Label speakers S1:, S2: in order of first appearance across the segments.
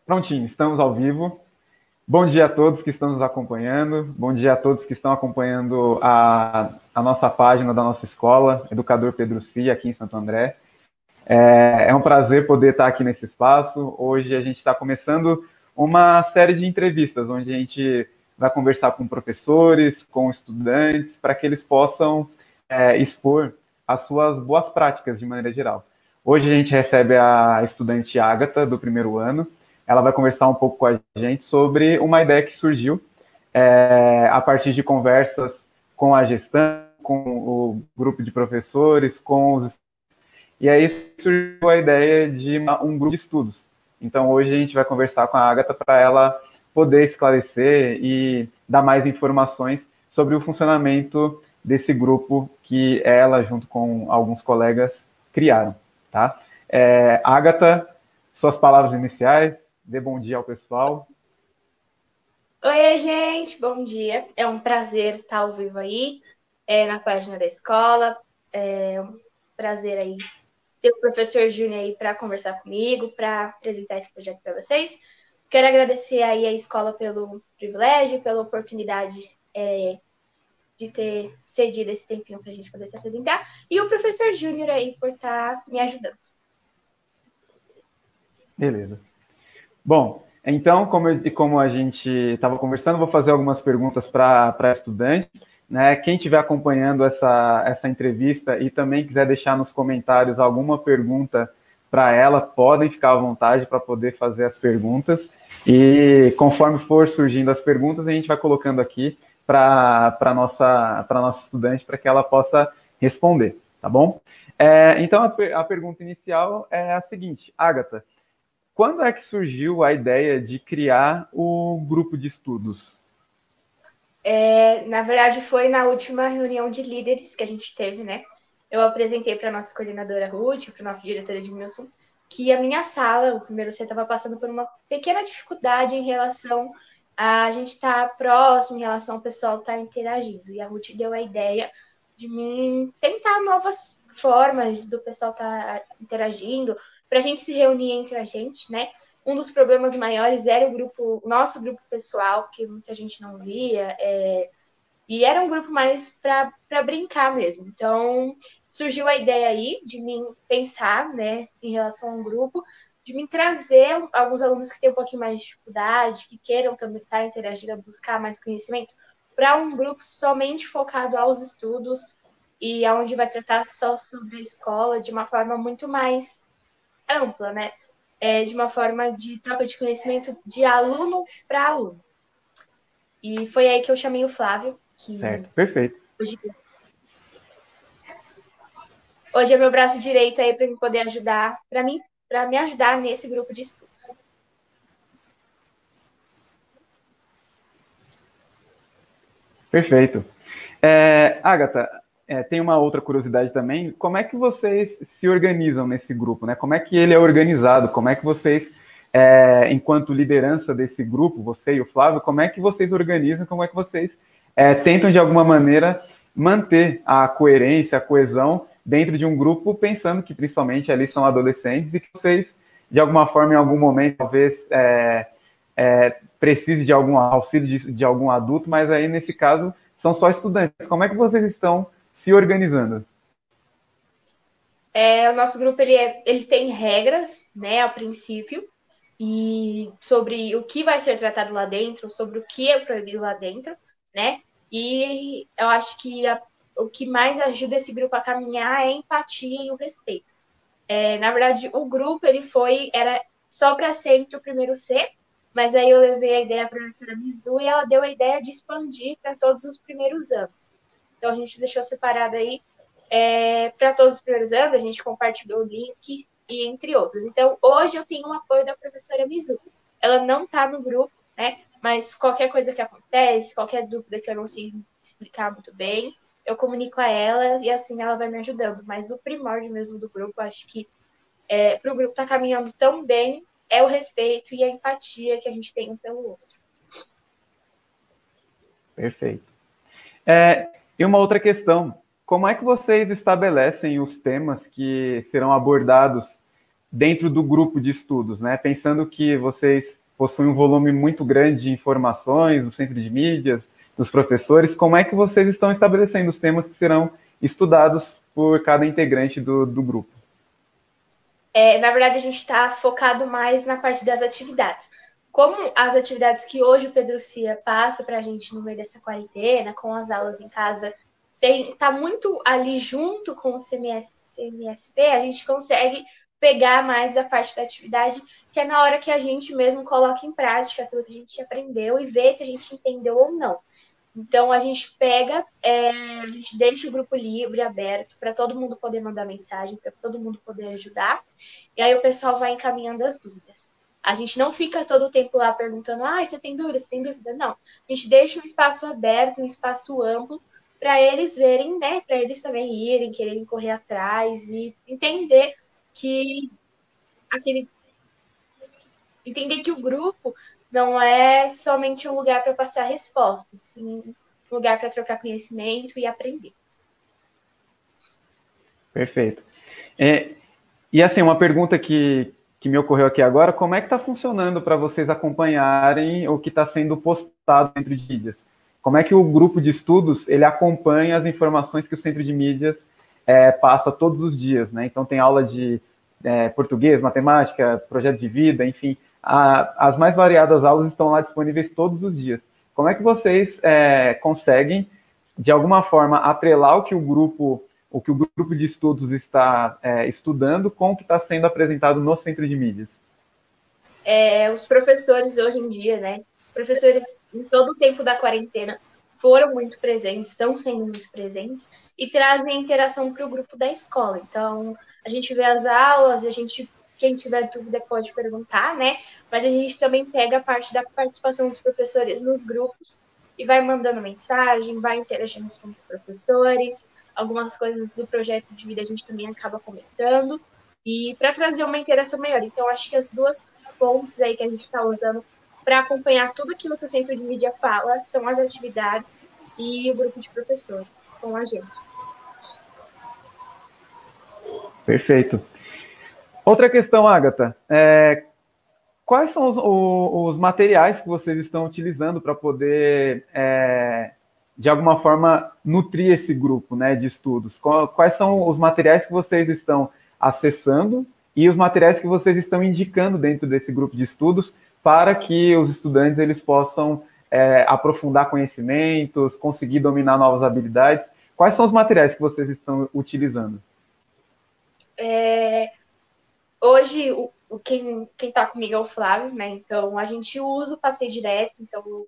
S1: Prontinho, estamos ao vivo. Bom dia a todos que estão nos acompanhando, bom dia a todos que estão acompanhando a nossa página da nossa escola, Educador Pedro Cia, aqui em Santo André. É um prazer poder estar aqui nesse espaço. Hoje a gente está começando uma série de entrevistas, onde a gente vai conversar com professores, com estudantes, para que eles possam expor as suas boas práticas de maneira geral. Hoje a gente recebe a estudante Ágata, do primeiro ano. Ela vai conversar um pouco com a gente sobre uma ideia que surgiu a partir de conversas com a gestão, com o grupo de professores, com os... E aí surgiu a ideia de um grupo de estudos. Então hoje a gente vai conversar com a Ágata para ela poder esclarecer e dar mais informações sobre o funcionamento desse grupo que ela, junto com alguns colegas, criaram. Tá? Ágata, suas palavras iniciais. Dê bom dia ao pessoal.
S2: Oi, gente, bom dia. É um prazer estar ao vivo aí, na página da escola. É um prazer aí ter o professor Júnior aí para conversar comigo, para apresentar esse projeto para vocês. Quero agradecer aí a escola pelo privilégio, pela oportunidade de ter cedido esse tempinho para a gente poder se apresentar, e o professor Júnior aí por estar me ajudando.
S1: Beleza. Bom, então, como a gente estava conversando, vou fazer algumas perguntas para estudante. Né? Quem estiver acompanhando essa entrevista e também quiser deixar nos comentários alguma pergunta para ela, podem ficar à vontade para poder fazer as perguntas. E conforme for surgindo as perguntas, a gente vai colocando aqui para nossa estudante para que ela possa responder, tá bom? Então, a pergunta inicial é a seguinte: Ágata, quando é que surgiu a ideia de criar o grupo de estudos?
S2: Na verdade, foi na última reunião de líderes que a gente teve, né? Eu apresentei para a nossa coordenadora Ruth, para o nosso diretor Edmilson, que a minha sala, o primeiro C, estava passando por uma pequena dificuldade em relação a gente estar próximo, em relação ao pessoal estar interagindo. E a Ruth deu a ideia de mim tentar novas formas do pessoal estar interagindo, para a gente se reunir entre a gente, né? Um dos problemas maiores era o nosso grupo pessoal, que muita gente não via, e era um grupo mais para brincar mesmo. Então, surgiu a ideia aí de mim pensar, né, em relação ao grupo, de me trazer alguns alunos que têm um pouquinho mais de dificuldade, que queiram também estar interagindo, buscar mais conhecimento, para um grupo somente focado aos estudos e onde vai tratar só sobre a escola de uma forma muito mais ampla, né? De uma forma de troca de conhecimento de aluno para aluno. E foi aí que eu chamei o Flávio, que
S1: Certo, perfeito.
S2: hoje é meu braço direito aí para me poder ajudar, para me ajudar nesse grupo de estudos.
S1: Perfeito. Agatha, tem uma outra curiosidade também. Como é que vocês se organizam nesse grupo? Né? Como é que ele é organizado? Como é que vocês, enquanto liderança desse grupo, você e o Flávio, como é que vocês organizam? Como é que vocês tentam, de alguma maneira, manter a coerência, a coesão dentro de um grupo, pensando que, principalmente, ali são adolescentes e que vocês, de alguma forma, em algum momento, talvez... precise de algum auxílio de algum adulto, mas aí, nesse caso, são só estudantes. Como é que vocês estão se organizando?
S2: O nosso grupo ele tem regras, né, a princípio, e sobre o que vai ser tratado lá dentro, sobre o que é proibido lá dentro, né? E eu acho que o que mais ajuda esse grupo a caminhar é a empatia e o respeito. Na verdade, o grupo era só para ser entre o primeiro C, mas aí eu levei a ideia para a professora Mizu e ela deu a ideia de expandir para todos os primeiros anos. Então a gente deixou separado aí para todos os primeiros anos, a gente compartilhou o link e entre outros. Então hoje eu tenho o apoio da professora Mizu. Ela não está no grupo, né? Mas qualquer coisa que acontece, qualquer dúvida que eu não sei explicar muito bem, eu comunico a ela e assim ela vai me ajudando. Mas o primórdio mesmo do grupo, acho que para o grupo estar caminhando tão bem, é o respeito e a empatia que a gente tem um pelo outro.
S1: Perfeito. E uma outra questão, como é que vocês estabelecem os temas que serão abordados dentro do grupo de estudos, né? Pensando que vocês possuem um volume muito grande de informações do centro de mídias, dos professores, como é que vocês estão estabelecendo os temas que serão estudados por cada integrante do grupo?
S2: Na verdade, a gente está focado mais na parte das atividades. Como as atividades que hoje o Pedro Cia passa para a gente no meio dessa quarentena, com as aulas em casa, tá muito ali junto com o CMSP, a gente consegue pegar mais da parte da atividade, que é na hora que a gente mesmo coloca em prática aquilo que a gente aprendeu e vê se a gente entendeu ou não. Então, a gente pega, a gente deixa o grupo livre, aberto, para todo mundo poder mandar mensagem, para todo mundo poder ajudar. E aí o pessoal vai encaminhando as dúvidas. A gente não fica todo o tempo lá perguntando, você tem dúvida, você tem dúvida? Não. A gente deixa um espaço aberto, um espaço amplo, para eles verem, né? Para eles também irem, quererem correr atrás e entender que o grupo não é somente um lugar para passar respostas, sim um lugar para trocar conhecimento e aprender.
S1: Perfeito. E assim, uma pergunta que me ocorreu aqui agora, como é que está funcionando para vocês acompanharem o que está sendo postado dentro de mídias? Como é que o grupo de estudos ele acompanha as informações que o centro de mídias passa todos os dias, né? Então tem aula de português, matemática, projeto de vida, enfim, as mais variadas aulas estão lá disponíveis todos os dias. Como é que vocês conseguem, de alguma forma, atrelar o que o grupo de estudos está estudando com o que está sendo apresentado no centro de mídias?
S2: Os professores hoje em dia, né? Os professores, em todo o tempo da quarentena, foram muito presentes, estão sendo muito presentes e trazem interação para o grupo da escola. Então, a gente vê as aulas, quem tiver dúvida pode perguntar, né? Mas a gente também pega a parte da participação dos professores nos grupos e vai mandando mensagem, vai interagindo com os professores. Algumas coisas do projeto de vida a gente também acaba comentando. E para trazer uma interação maior. Então, acho que as duas fontes aí que a gente está usando para acompanhar tudo aquilo que o Centro de Mídia fala são as atividades e o grupo de professores com a gente.
S1: Perfeito. Outra questão, Agatha. Quais são os materiais que vocês estão utilizando para poder, de alguma forma, nutrir esse grupo, né, de estudos? Quais são os materiais que vocês estão acessando e os materiais que vocês estão indicando dentro desse grupo de estudos para que os estudantes eles possam aprofundar conhecimentos, conseguir dominar novas habilidades? Quais são os materiais que vocês estão utilizando?
S2: Hoje, quem está comigo é o Flávio, né? Então, a gente usa o Passei Direto. Então,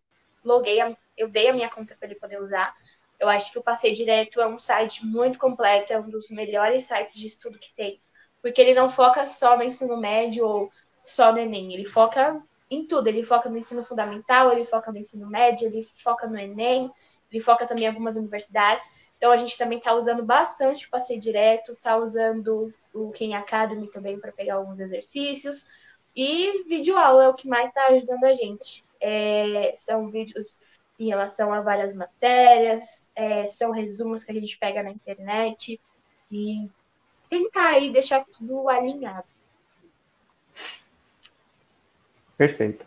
S2: eu dei a minha conta para ele poder usar. Eu acho que o Passei Direto é um site muito completo, é um dos melhores sites de estudo que tem. Porque ele não foca só no ensino médio ou só no Enem. Ele foca em tudo. Ele foca no ensino fundamental, ele foca no ensino médio, ele foca no Enem, ele foca também em algumas universidades. Então, a gente também está usando bastante o Passei Direto, está usando o Khan Academy também para pegar alguns exercícios. E videoaula é o que mais está ajudando a gente. São vídeos em relação a várias matérias, são resumos que a gente pega na internet e tentar aí deixar tudo alinhado.
S1: Perfeito.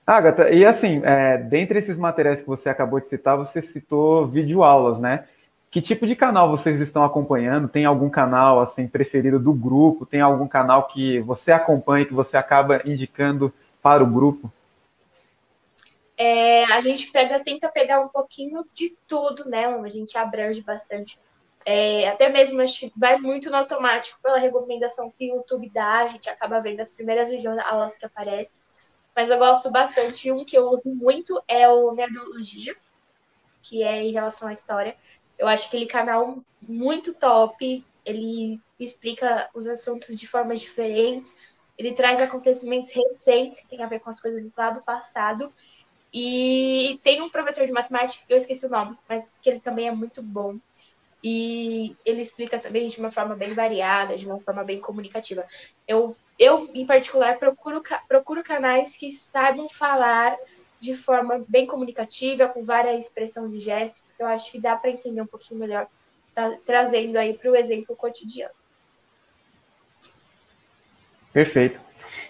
S1: Agatha, e assim, dentre esses materiais que você acabou de citar, você citou videoaulas, né? Que tipo de canal vocês estão acompanhando? Tem algum canal assim preferido do grupo? Tem algum canal que você acompanha, que você acaba indicando para o grupo?
S2: A gente tenta pegar um pouquinho de tudo, né? A gente abrange bastante. Até mesmo acho que vai muito no automático pela recomendação que o YouTube dá, a gente acaba vendo as primeiras videoaulas que aparecem. Mas eu gosto bastante, um que eu uso muito é o Nerdologia, que é em relação à história. Eu acho aquele canal muito top, ele explica os assuntos de formas diferentes, ele traz acontecimentos recentes que tem a ver com as coisas lá do passado. E tem um professor de matemática, que eu esqueci o nome, mas que ele também é muito bom. E ele explica também de uma forma bem variada, de uma forma bem comunicativa. Eu em particular, procuro canais que saibam falar de forma bem comunicativa, com várias expressão de gesto, porque eu acho que dá para entender um pouquinho melhor, trazendo aí para o exemplo cotidiano.
S1: Perfeito.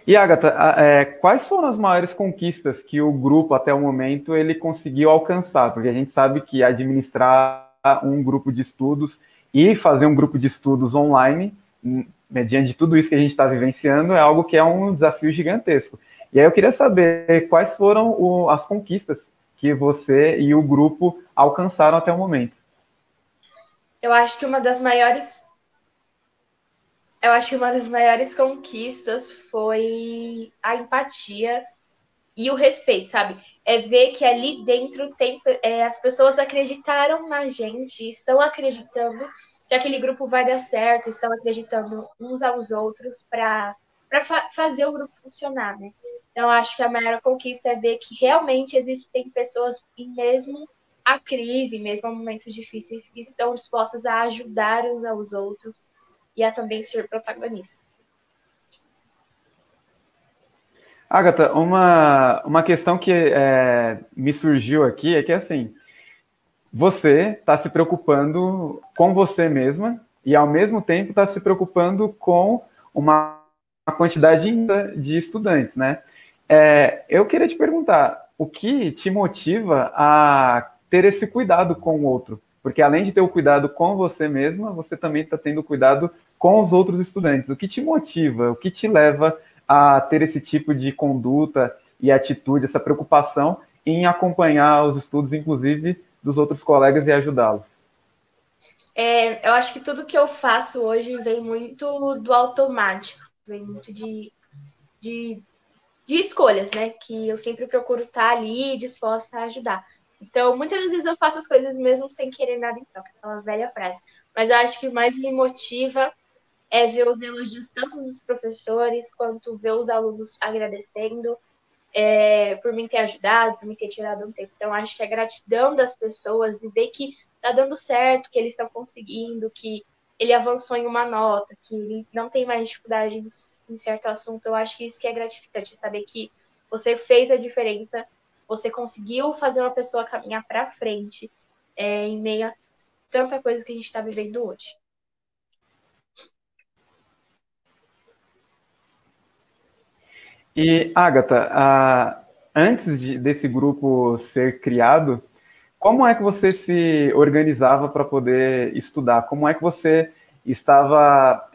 S1: E, Agatha, quais foram as maiores conquistas que o grupo, até o momento, ele conseguiu alcançar? Porque a gente sabe que administrar um grupo de estudos e fazer um grupo de estudos online, mediante tudo isso que a gente está vivenciando, é algo que é um desafio gigantesco. E aí eu queria saber quais foram as conquistas que você e o grupo alcançaram até o momento.
S2: Eu acho que uma das maiores Eu acho que uma das maiores conquistas foi a empatia e o respeito, sabe? É ver que ali dentro tem, as pessoas acreditaram na gente, estão acreditando que aquele grupo vai dar certo, estão acreditando uns aos outros para fazer o grupo funcionar, né? Então, acho que a maior conquista é ver que realmente existem pessoas, e mesmo a crise, mesmo a momentos difíceis, que estão dispostas a ajudar uns aos outros e a também ser protagonista.
S1: Agatha, uma questão que me surgiu aqui é que, assim, você está se preocupando com você mesma e, ao mesmo tempo, está se preocupando com uma quantidade de estudantes, né? Eu queria te perguntar, o que te motiva a ter esse cuidado com o outro? Porque, além de ter o cuidado com você mesma, você também está tendo cuidado com os outros estudantes. O que te motiva? O que te leva a ter esse tipo de conduta e atitude, essa preocupação em acompanhar os estudos, inclusive dos outros colegas, e ajudá-los?
S2: Eu acho que tudo que eu faço hoje vem muito do automático, vem muito de, de escolhas, né? Que eu sempre procuro estar ali disposta a ajudar. Então, muitas vezes eu faço as coisas mesmo sem querer nada em troca, aquela velha frase. Mas eu acho que o mais me motiva é ver os elogios tanto dos professores quanto ver os alunos agradecendo por mim ter ajudado, por mim ter tirado um tempo. Então, acho que a gratidão das pessoas e ver que tá dando certo, que eles estão conseguindo, que ele avançou em uma nota, que ele não tem mais dificuldade em certo assunto, eu acho que isso que é gratificante, saber que você fez a diferença, você conseguiu fazer uma pessoa caminhar para frente em meio a tanta coisa que a gente está vivendo hoje.
S1: E, Agatha, antes desse grupo ser criado, como é que você se organizava para poder estudar? Como é que você estava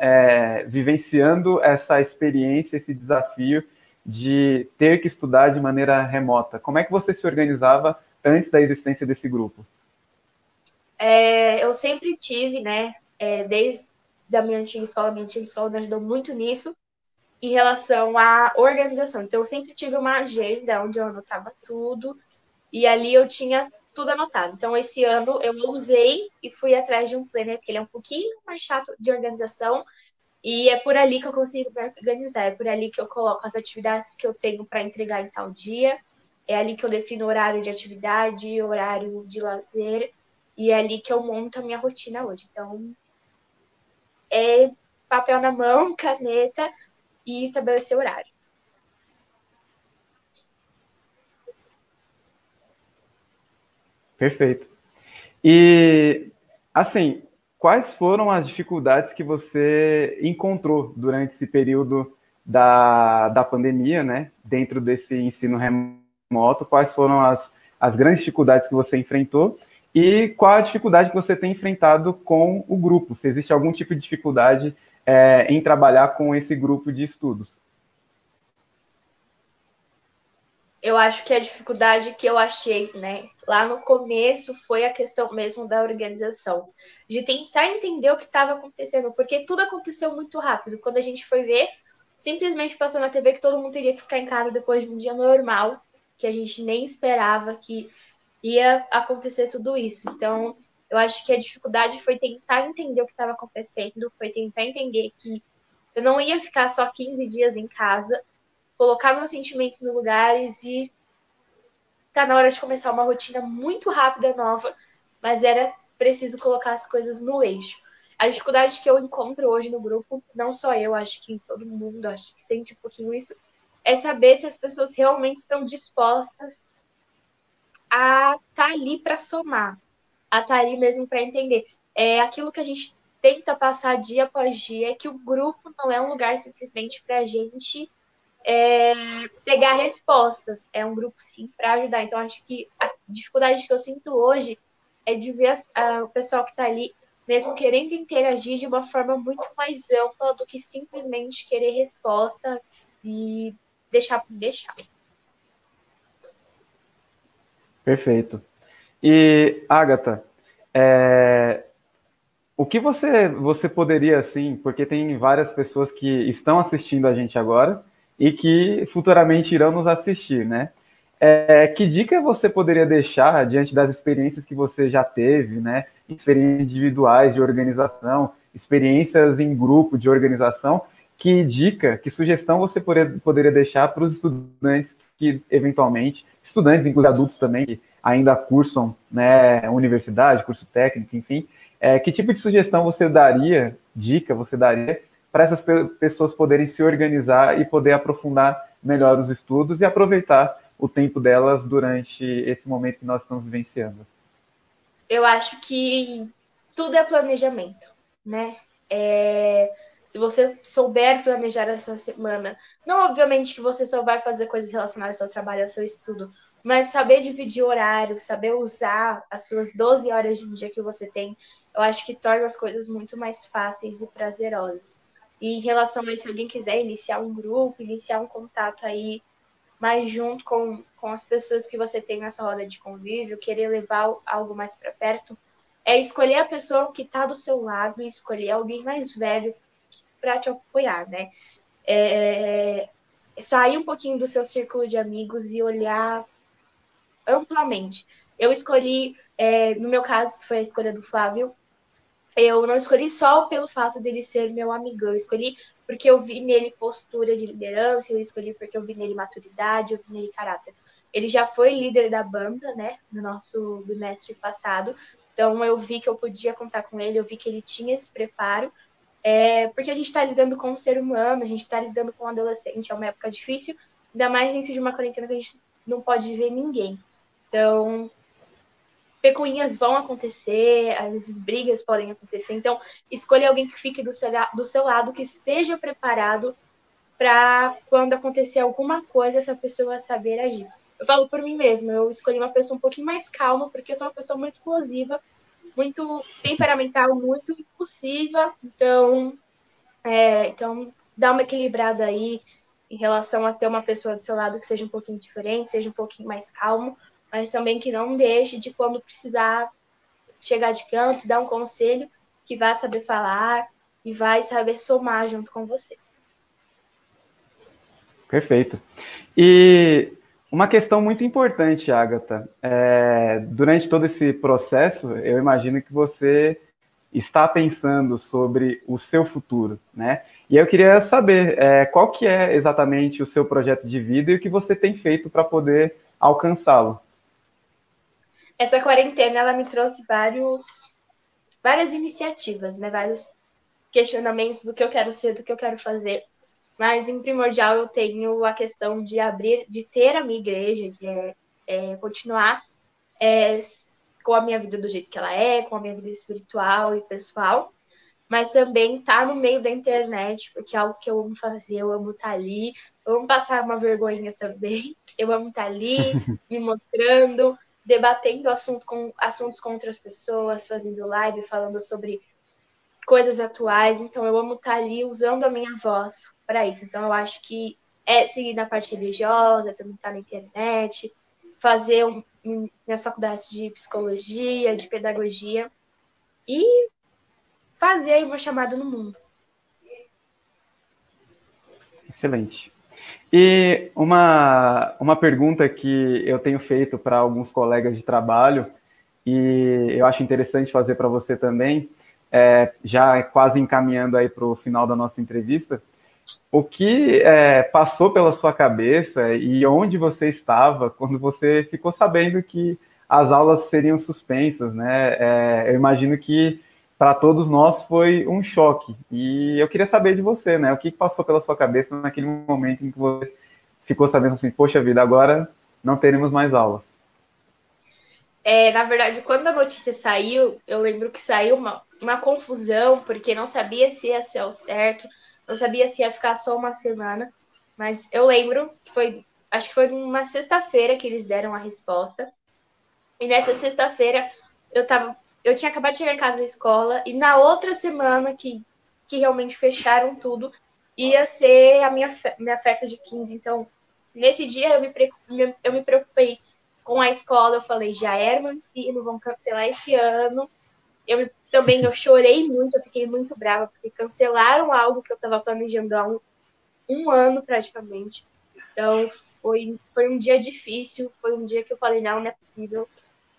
S1: vivenciando essa experiência, esse desafio de ter que estudar de maneira remota? Como é que você se organizava antes da existência desse grupo?
S2: Eu sempre tive, né, desde a minha antiga escola me ajudou muito nisso, em relação à organização. Então, eu sempre tive uma agenda onde eu anotava tudo e ali eu tinha tudo anotado. Então, esse ano eu usei e fui atrás de um planner que ele é um pouquinho mais chato de organização e é por ali que eu consigo me organizar. É por ali que eu coloco as atividades que eu tenho para entregar em tal dia. É ali que eu defino horário de atividade, horário de lazer e é ali que eu monto a minha rotina hoje. Então, é papel na mão, caneta e estabelecer horário.
S1: Perfeito. E, assim, quais foram as dificuldades que você encontrou durante esse período da pandemia, né? Dentro desse ensino remoto, quais foram as grandes dificuldades que você enfrentou e qual a dificuldade que você tem enfrentado com o grupo? Se existe algum tipo de dificuldade em trabalhar com esse grupo de estudos?
S2: Eu acho que a dificuldade que eu achei, né, lá no começo foi a questão mesmo da organização, de tentar entender o que estava acontecendo, porque tudo aconteceu muito rápido. Quando a gente foi ver, simplesmente passou na TV que todo mundo teria que ficar em casa depois de um dia normal, que a gente nem esperava que ia acontecer tudo isso. Então, eu acho que a dificuldade foi tentar entender o que estava acontecendo, foi tentar entender que eu não ia ficar só 15 dias em casa, colocar meus sentimentos no lugares e tá na hora de começar uma rotina muito rápida, nova, mas era preciso colocar as coisas no eixo. A dificuldade que eu encontro hoje no grupo, não só eu, acho que todo mundo acho que sente um pouquinho isso, é saber se as pessoas realmente estão dispostas a estar ali para somar, a estar ali mesmo para entender. É aquilo que a gente tenta passar dia após dia é que o grupo não é um lugar simplesmente para a gente pegar respostas. É um grupo, sim, para ajudar. Então, acho que a dificuldade que eu sinto hoje é de ver o pessoal que está ali, mesmo querendo interagir de uma forma muito mais ampla do que simplesmente querer resposta e deixar por deixar.
S1: Perfeito. E, Agatha, o que você poderia, assim, porque tem várias pessoas que estão assistindo a gente agora e que futuramente irão nos assistir, né? Que dica você poderia deixar diante das experiências que você já teve, né? Experiências individuais de organização, experiências em grupo de organização. Que dica, que sugestão você poderia deixar para os estudantes que, eventualmente, estudantes, inclusive adultos também, que ainda cursam, né, universidade, curso técnico, enfim, que tipo de sugestão você daria, dica você daria, para essas pessoas poderem se organizar e poder aprofundar melhor os estudos e aproveitar o tempo delas durante esse momento que nós estamos vivenciando?
S2: Eu acho que tudo é planejamento, né? Se você souber planejar a sua semana, não obviamente que você só vai fazer coisas relacionadas ao trabalho, ao seu estudo, mas saber dividir horário, saber usar as suas 12 horas de um dia que você tem, eu acho que torna as coisas muito mais fáceis e prazerosas. E em relação a isso, se alguém quiser iniciar um grupo, iniciar um contato aí mais junto com as pessoas que você tem na sua roda de convívio, querer levar algo mais para perto, é escolher a pessoa que está do seu lado e escolher alguém mais velho para te apoiar, né? Sair um pouquinho do seu círculo de amigos e olhar amplamente. Eu escolhi, no meu caso, que foi a escolha do Flávio, eu não escolhi só pelo fato dele ser meu amigo, eu escolhi porque eu vi nele postura de liderança, eu escolhi porque eu vi nele maturidade, eu vi nele caráter. Ele já foi líder da banda, né, no nosso bimestre passado, então eu vi que eu podia contar com ele, eu vi que ele tinha esse preparo, porque a gente está lidando com um ser humano, a gente está lidando com um adolescente, é uma época difícil, ainda mais dentro de uma quarentena que a gente não pode ver ninguém. Então, picuinhas vão acontecer, às vezes brigas podem acontecer. Então, escolha alguém que fique do seu lado, que esteja preparado para quando acontecer alguma coisa, essa pessoa saber agir. Eu falo por mim mesma, eu escolhi uma pessoa um pouquinho mais calma, porque eu sou uma pessoa muito explosiva, muito temperamental, muito impulsiva. Então, dá uma equilibrada aí em relação a ter uma pessoa do seu lado que seja um pouquinho diferente, seja um pouquinho mais calmo, mas também que não deixe de, quando precisar, chegar de canto, dar um conselho, que vai saber falar e vai saber somar junto com você.
S1: Perfeito. E uma questão muito importante, Agatha, durante todo esse processo, eu imagino que você está pensando sobre o seu futuro, né? E eu queria saber qual que é exatamente o seu projeto de vida e o que você tem feito para poder alcançá-lo.
S2: Essa quarentena, ela me trouxe várias iniciativas, né? Vários questionamentos do que eu quero ser, do que eu quero fazer. Mas, em primordial, eu tenho a questão de ter a minha igreja, de continuar com a minha vida do jeito que ela é, com a minha vida espiritual e pessoal, mas também tá no meio da internet, porque é algo que eu amo fazer, eu amo estar ali, eu amo passar uma vergonha também, eu amo estar ali, me mostrando, debatendo assuntos com outras pessoas, fazendo live, falando sobre coisas atuais. Então, eu amo estar ali usando a minha voz para isso. Então, eu acho que seguir na parte religiosa, também estar na internet, fazer minhas faculdades de psicologia, de pedagogia e fazer aí uma chamada no mundo.
S1: Excelente. E uma pergunta que eu tenho feito para alguns colegas de trabalho, e eu acho interessante fazer para você também, já quase encaminhando aí para o final da nossa entrevista, o que passou pela sua cabeça e onde você estava quando você ficou sabendo que as aulas seriam suspensas, né? Eu imagino que para todos nós foi um choque. E eu queria saber de você, né? O que passou pela sua cabeça naquele momento em que você ficou sabendo assim, poxa vida, agora não teremos mais aula.
S2: Na verdade, quando a notícia saiu, eu lembro que saiu uma confusão, porque não sabia se ia ser ao certo, não sabia se ia ficar só uma semana, mas eu lembro que acho que foi numa sexta-feira que eles deram a resposta, e nessa sexta-feira eu tinha acabado de chegar em casa da escola, e na outra semana que realmente fecharam tudo, ia ser a minha festa de 15. Então, nesse dia eu me preocupei com a escola, eu falei, já era meu ensino, vamos cancelar esse ano. Eu chorei muito, eu fiquei muito brava, porque cancelaram algo que eu estava planejando há um ano praticamente. Então, foi um dia difícil, foi um dia que eu falei, não é possível,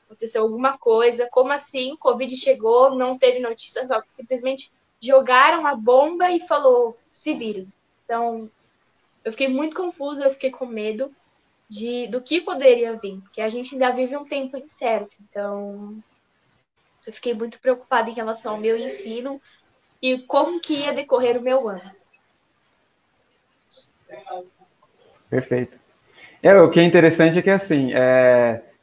S2: aconteceu alguma coisa, como assim? O Covid chegou, não teve notícia, só simplesmente jogaram a bomba e falou, se virem. Então, eu fiquei muito confusa, eu fiquei com medo do que poderia vir, porque a gente ainda vive um tempo incerto. Então, eu fiquei muito preocupada em relação ao meu ensino e como que ia decorrer o meu ano.
S1: Perfeito. O que é interessante é que, assim,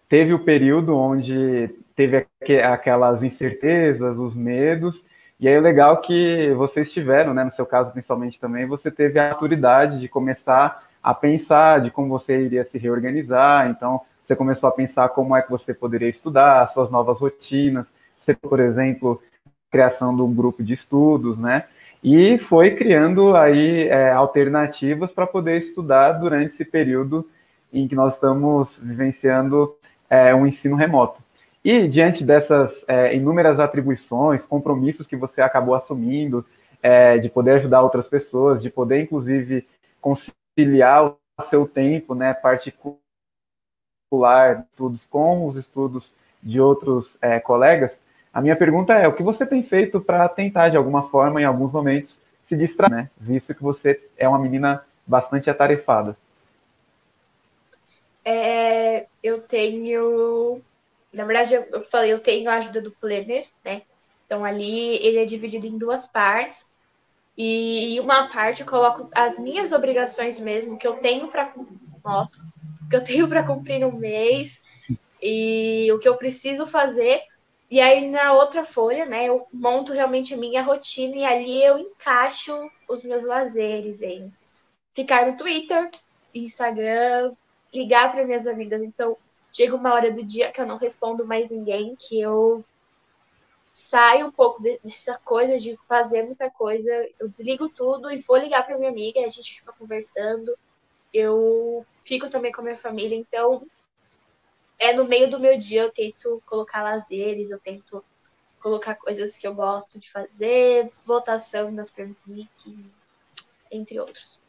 S1: teve o período onde teve aquelas incertezas, os medos, e aí é legal que vocês tiveram, né, no seu caso principalmente também, você teve a maturidade de começar a pensar de como você iria se reorganizar, então você começou a pensar como é que você poderia estudar, as suas novas rotinas, você, por exemplo, criação de um grupo de estudos, né, e foi criando aí alternativas para poder estudar durante esse período em que nós estamos vivenciando um ensino remoto. E diante dessas inúmeras atribuições, compromissos que você acabou assumindo, de poder ajudar outras pessoas, de poder, inclusive, conciliar o seu tempo, né, particular, estudos com os estudos de outros colegas, a minha pergunta é, o que você tem feito para tentar, de alguma forma, em alguns momentos, se distrair, né, visto que você é uma menina bastante atarefada?
S2: Eu tenho. Na verdade, eu falei, eu tenho a ajuda do planner, né? Então, ali ele é dividido em duas partes. E uma parte eu coloco as minhas obrigações mesmo, que eu tenho para cumprir no mês, e o que eu preciso fazer. E aí, na outra folha, né, eu monto realmente a minha rotina e ali eu encaixo os meus lazeres em ficar no Twitter, Instagram, ligar para minhas amigas. Então, chega uma hora do dia que eu não respondo mais ninguém, que eu saio um pouco dessa coisa de fazer muita coisa, eu desligo tudo e vou ligar para minha amiga, a gente fica conversando, eu fico também com a minha família, então no meio do meu dia eu tento colocar lazeres, eu tento colocar coisas que eu gosto de fazer, votação nos meus prêmios Nick, entre outros.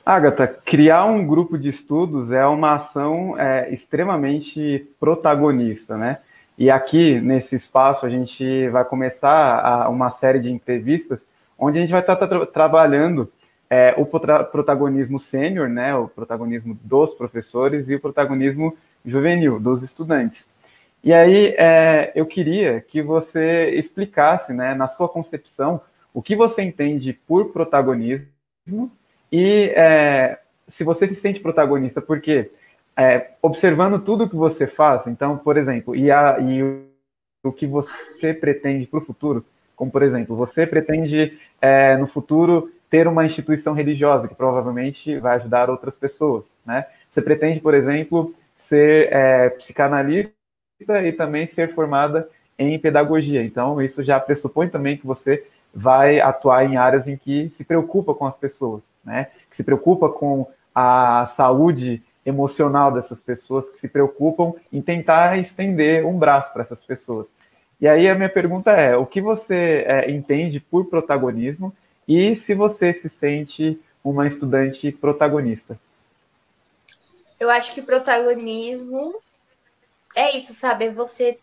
S1: Agatha, criar um grupo de estudos é uma ação extremamente protagonista, né? E aqui, nesse espaço, a gente vai começar uma série de entrevistas onde a gente vai estar trabalhando o protagonismo sênior, né? O protagonismo dos professores e o protagonismo juvenil, dos estudantes. E aí, eu queria que você explicasse, né, na sua concepção, o que você entende por protagonismo e se você se sente protagonista, porque observando tudo que você faz, então, por exemplo, e o que você pretende para o futuro, como, por exemplo, você pretende, no futuro, ter uma instituição religiosa, que provavelmente vai ajudar outras pessoas, né? Você pretende, por exemplo, ser psicanalista e também ser formada em pedagogia. Então, isso já pressupõe também que você vai atuar em áreas em que se preocupa com as pessoas, né? Que se preocupa com a saúde emocional dessas pessoas, que se preocupam em tentar estender um braço para essas pessoas. E aí a minha pergunta é, o que você entende por protagonismo e se você se sente uma estudante protagonista?
S2: Eu acho que protagonismo é isso, sabe? É você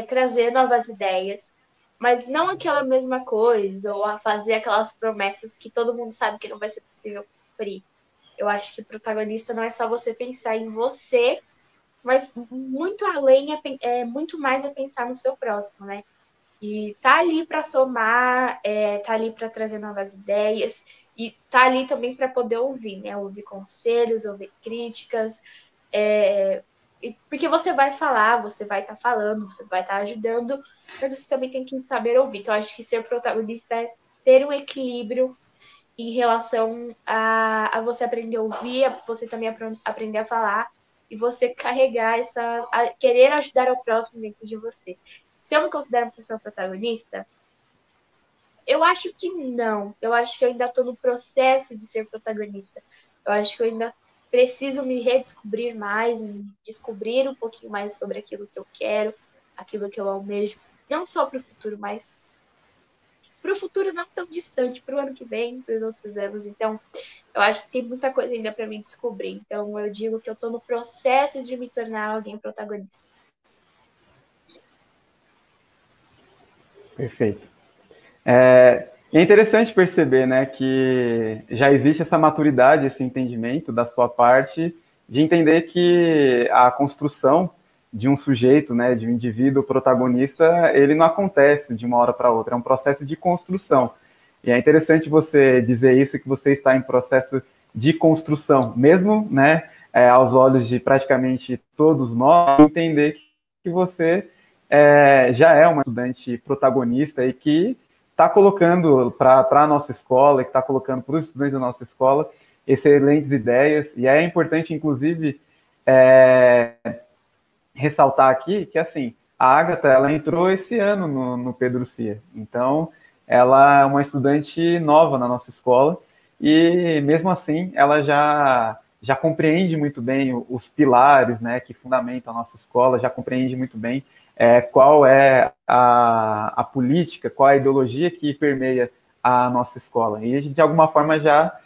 S2: trazer novas ideias, mas não aquela mesma coisa, ou a fazer aquelas promessas que todo mundo sabe que não vai ser possível cumprir. Eu acho que protagonista não é só você pensar em você, mas muito além, muito mais é pensar no seu próximo, né? E tá ali para somar, tá ali para trazer novas ideias, e tá ali também para poder ouvir, né? Ouvir conselhos, ouvir críticas, Porque você vai falar, você vai estar falando, você vai estar ajudando, mas você também tem que saber ouvir. Então, acho que ser protagonista é ter um equilíbrio em relação a você aprender a ouvir, a você também aprender a falar, e você carregar querer ajudar ao próximo dentro de você. Se eu me considero uma pessoa protagonista, eu acho que não. Eu acho que eu ainda estou no processo de ser protagonista. Eu acho que eu ainda preciso me redescobrir mais, me descobrir um pouquinho mais sobre aquilo que eu quero, aquilo que eu almejo, não só para o futuro, mas para o futuro não tão distante, para o ano que vem, para os outros anos. Então, eu acho que tem muita coisa ainda para mim descobrir. Então, eu digo que eu estou no processo de me tornar alguém protagonista.
S1: Perfeito. É interessante perceber, né, que já existe essa maturidade, esse entendimento da sua parte de entender que a construção de um sujeito, né, de um indivíduo protagonista, ele não acontece de uma hora para outra, é um processo de construção. E é interessante você dizer isso, que você está em processo de construção, mesmo, né, aos olhos de praticamente todos nós, entender que você já é uma estudante protagonista e que está colocando para a nossa escola, que está colocando para os estudantes da nossa escola excelentes ideias. E é importante, inclusive, ressaltar aqui que, assim, a Agatha, ela entrou esse ano no Pedro Cia. Então, ela é uma estudante nova na nossa escola e, mesmo assim, ela já compreende muito bem os pilares, né, que fundamentam a nossa escola, já compreende muito bem qual é a política, qual é a ideologia que permeia a nossa escola. E a gente, de alguma forma, já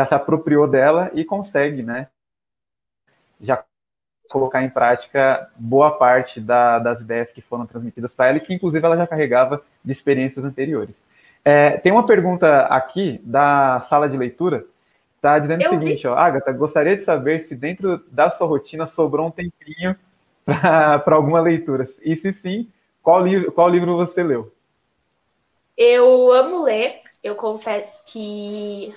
S1: se apropriou dela e consegue, né, já colocar em prática boa parte das ideias que foram transmitidas para ela e que, inclusive, ela já carregava de experiências anteriores. Tem uma pergunta aqui da sala de leitura, está dizendo o seguinte, ó, Agatha, gostaria de saber se dentro da sua rotina sobrou um tempinho para alguma leitura. E se sim, qual livro você leu?
S2: Eu amo ler. Eu confesso que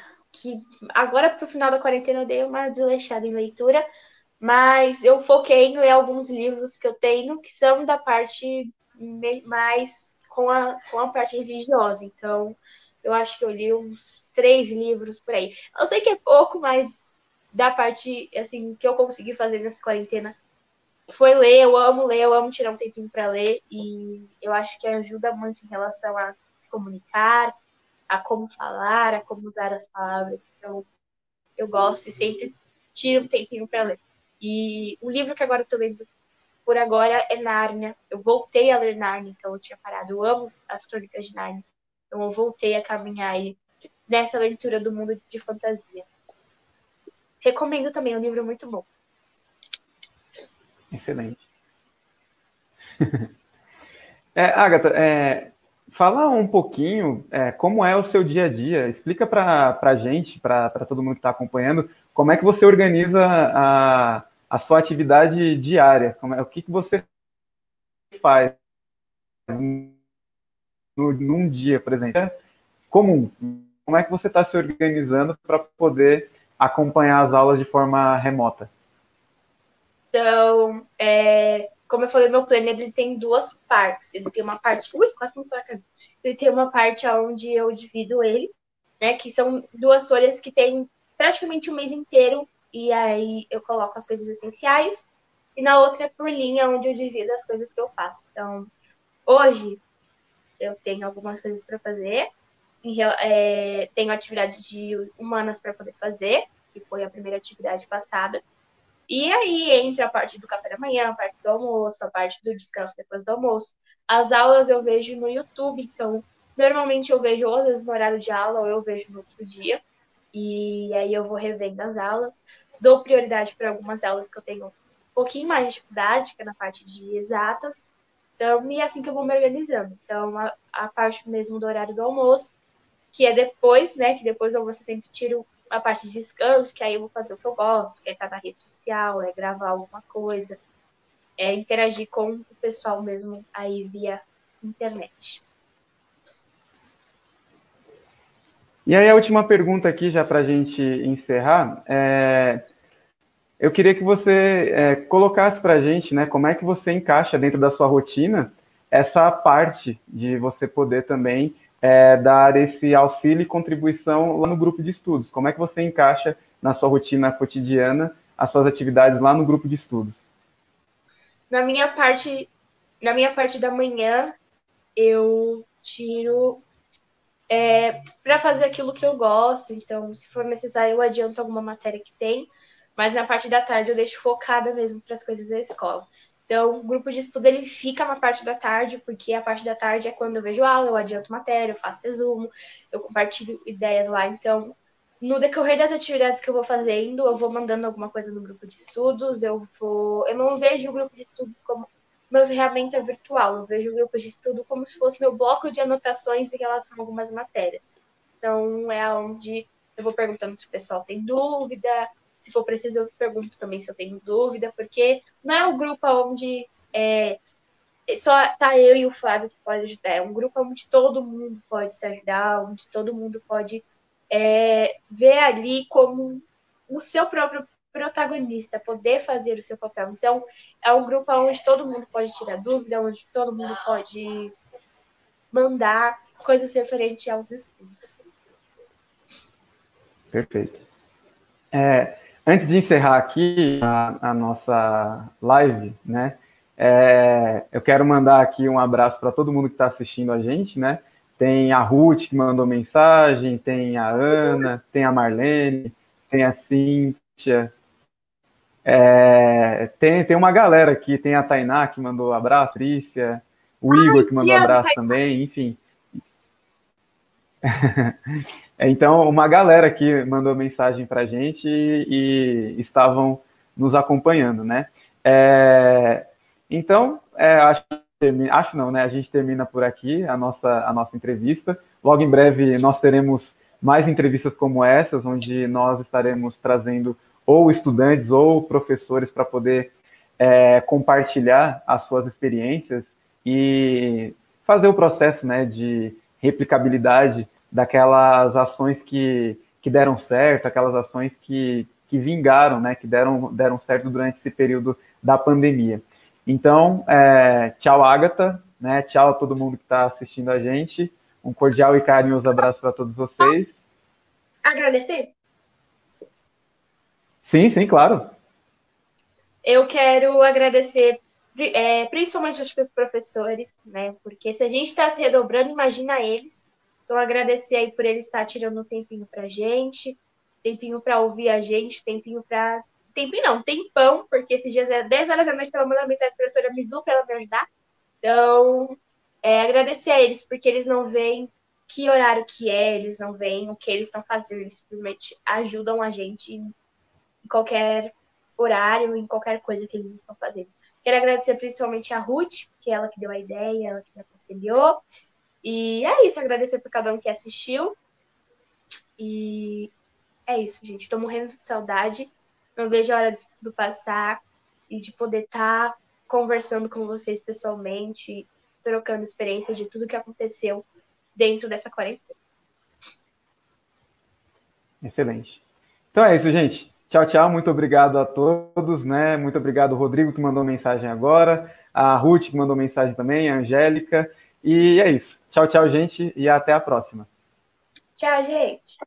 S2: agora, pro final da quarentena, eu dei uma desleixada em leitura, mas eu foquei em ler alguns livros que eu tenho que são da parte mais com a parte religiosa. Então, eu acho que eu li uns 3 livros por aí. Eu sei que é pouco, mas da parte assim que eu consegui fazer nessa quarentena foi ler, eu amo tirar um tempinho para ler e eu acho que ajuda muito em relação a se comunicar, a como falar, a como usar as palavras. Então, eu gosto e sempre tiro um tempinho para ler. E o livro que agora eu tô lendo por agora é Nárnia. Eu voltei a ler Nárnia, então eu tinha parado. Eu amo as crônicas de Nárnia. Então eu voltei a caminhar aí nessa leitura do mundo de fantasia. Recomendo também, é um livro muito bom.
S1: Excelente. Agatha, fala um pouquinho como é o seu dia a dia. Explica para a gente, para todo mundo que está acompanhando, como é que você organiza a sua atividade diária. O que você faz num dia, por exemplo. É comum. Como é que você está se organizando para poder acompanhar as aulas de forma remota?
S2: Então, como eu falei, meu planner ele tem 2 partes. Ele tem uma parte. Ui, quase não sai a cabeça. Ele tem uma parte onde eu divido ele, né? Que são 2 folhas que tem praticamente um mês inteiro. E aí eu coloco as coisas essenciais. E na outra é por linha, onde eu divido as coisas que eu faço. Então, hoje eu tenho algumas coisas para fazer. Tenho atividade de humanas para poder fazer, que foi a primeira atividade passada. E aí entra a parte do café da manhã, a parte do almoço, a parte do descanso depois do almoço. As aulas eu vejo no YouTube, então normalmente eu vejo ou às vezes no horário de aula ou eu vejo no outro dia. E aí eu vou revendo as aulas. Dou prioridade para algumas aulas que eu tenho um pouquinho mais de dificuldade, que é na parte de exatas. Então, e é assim que eu vou me organizando. Então, a parte mesmo do horário do almoço, que é depois, né? Que depois do almoço eu sempre tiro a parte de descanso, que aí eu vou fazer o que eu gosto, que é estar na rede social, é gravar alguma coisa, é interagir com o pessoal mesmo aí via internet.
S1: E aí a última pergunta aqui, já para a gente encerrar, eu queria que você colocasse para a gente, né, como é que você encaixa dentro da sua rotina essa parte de você poder também dar esse auxílio e contribuição lá no grupo de estudos. Como é que você encaixa na sua rotina cotidiana as suas atividades lá no grupo de estudos?
S2: Na minha parte, na minha parte da manhã, eu tiro para fazer aquilo que eu gosto. Então, se for necessário, eu adianto alguma matéria que tem. Mas na parte da tarde eu deixo focada mesmo para as coisas da escola. Então, o grupo de estudo ele fica na parte da tarde, porque a parte da tarde é quando eu vejo aula, eu adianto matéria, eu faço resumo, eu compartilho ideias lá. Então, no decorrer das atividades que eu vou fazendo, eu vou mandando alguma coisa no grupo de estudos, eu não vejo o grupo de estudos como uma ferramenta virtual, eu vejo o grupo de estudo como se fosse meu bloco de anotações em relação a algumas matérias. Então, é onde eu vou perguntando se o pessoal tem dúvida, se for preciso, eu pergunto também se eu tenho dúvida, porque não é um grupo onde só tá eu e o Flávio que pode ajudar. É um grupo onde todo mundo pode se ajudar, onde todo mundo pode ver ali como o seu próprio protagonista, poder fazer o seu papel. Então, é um grupo onde todo mundo pode tirar dúvida, onde todo mundo pode mandar coisas referentes aos estudos.
S1: Perfeito. Antes de encerrar aqui a nossa live, né, eu quero mandar aqui um abraço para todo mundo que está assistindo a gente, né? Tem a Ruth que mandou mensagem, tem a Ana, tem a Marlene, tem a Cíntia, tem uma galera aqui, tem a Tainá que mandou abraço, a Trícia, o Igor que mandou abraço também, enfim. Então, uma galera aqui mandou mensagem para a gente e estavam nos acompanhando, né? Então, acho não, né? A gente termina por aqui a nossa entrevista. Logo em breve nós teremos mais entrevistas como essas, onde nós estaremos trazendo ou estudantes ou professores para poder compartilhar as suas experiências e fazer o processo, né, de replicabilidade daquelas ações que deram certo, aquelas ações que vingaram, né, que deram certo durante esse período da pandemia. Então, tchau, Agatha, né, tchau a todo mundo que está assistindo a gente, um cordial e carinhoso abraço para todos vocês.
S2: Agradecer?
S1: Sim, claro.
S2: Eu quero agradecer principalmente aos professores, né, porque se a gente está se redobrando, imagina eles. Então, agradecer aí por ele estar tirando um tempinho pra gente, tempinho para ouvir a gente, tempinho para... Tempinho não, tempão, porque esses dias era 10 horas da noite, estava mandando mensagem para a professora Mizu para ela me ajudar. Então, agradecer a eles, porque eles não veem que horário que eles não veem o que eles estão fazendo, eles simplesmente ajudam a gente em qualquer horário, em qualquer coisa que eles estão fazendo. Quero agradecer principalmente a Ruth, que é ela que deu a ideia, ela que me aconselhou. E é isso, agradecer por cada um que assistiu. E é isso, gente. Tô morrendo de saudade. Não vejo a hora disso tudo passar e de poder estar conversando com vocês pessoalmente, trocando experiências de tudo que aconteceu dentro dessa quarentena.
S1: Excelente. Então é isso, gente. Tchau, tchau. Muito obrigado a todos, né? Muito obrigado, Rodrigo, que mandou mensagem agora, a Ruth, que mandou mensagem também, a Angélica. E é isso. Tchau, tchau, gente, e até a próxima.
S2: Tchau, gente.